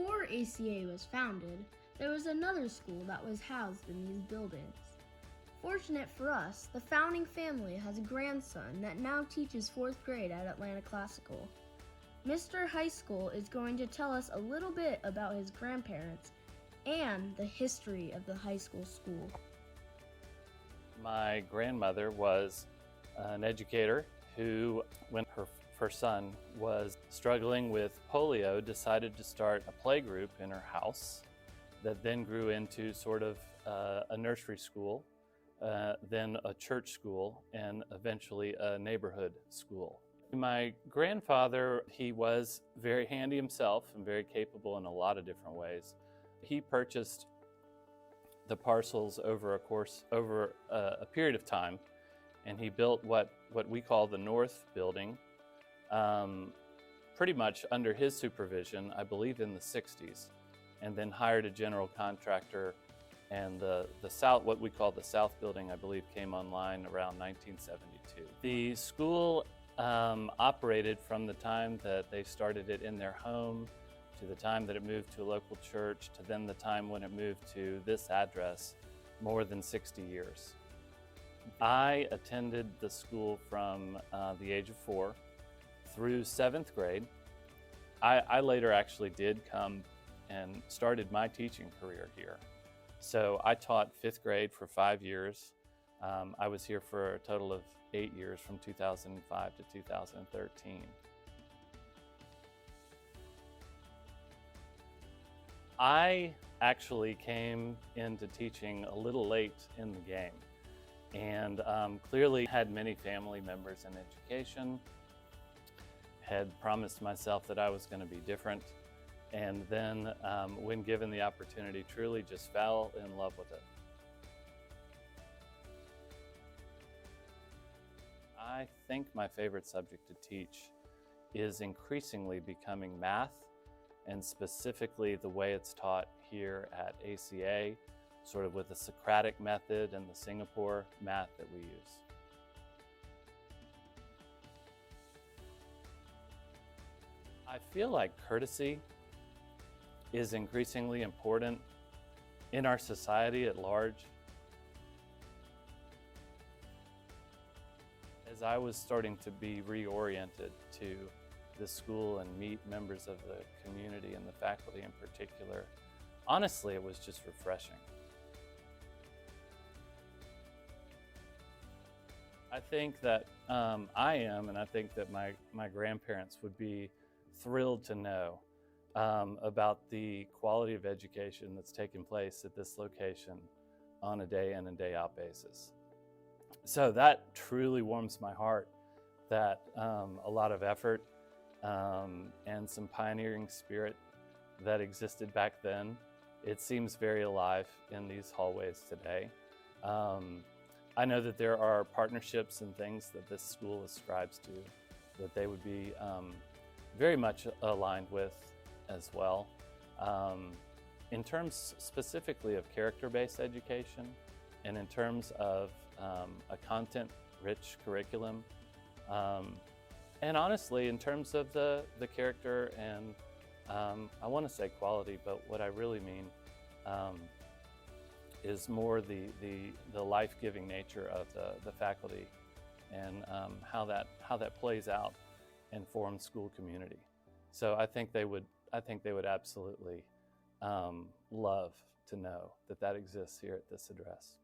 Before ACA was founded, there was another school that was housed in these buildings. Fortunate for us, the founding family has a grandson that now teaches 4th grade at Atlanta Classical. Mr. Heiskell is going to tell us a little bit about his grandparents and the history of the Heiskell School. My grandmother was an educator who, when her son was struggling with polio, decided to start a playgroup in her house that then grew into sort of a nursery school, then a church school, and eventually a neighborhood school. My grandfather, he was very handy himself and very capable in a lot of different ways. He purchased the parcels over a period of time, and he built what we call the North Building, pretty much under his supervision, I believe in the 60s, and then hired a general contractor, and the South, what we call the South Building, I believe came online around 1972. The school operated from the time that they started it in their home to the time that it moved to a local church to then the time when it moved to this address, more than 60 years. I attended the school from the age of 4 through 7th grade. I later actually did come and started my teaching career here. So I taught 5th grade for 5 years. I was here for a total of 8 years, from 2005 to 2013. I actually came into teaching a little late in the game, and clearly had many family members in education, had promised myself that I was going to be different, and then when given the opportunity, truly just fell in love with it. I think my favorite subject to teach is increasingly becoming math, and specifically the way it's taught here at ACA, sort of with the Socratic method and the Singapore math that we use. I feel like courtesy is increasingly important in our society at large. As I was starting to be reoriented to the school and meet members of the community and the faculty in particular, honestly, it was just refreshing. I think that I am, and I think that my grandparents would be thrilled to know about the quality of education that's taking place at this location on a day in and day out basis. So that truly warms my heart that a lot of effort and some pioneering spirit that existed back then, it seems very alive in these hallways today. I know that there are partnerships and things that this school ascribes to that they would be very much aligned with as well. In terms specifically of character-based education, and in terms of a content-rich curriculum, and honestly, in terms of the character and I want to say quality, but what I really mean is more the life-giving nature of the faculty and how that plays out and forms school community. So I think they would absolutely love to know that exists here at this address.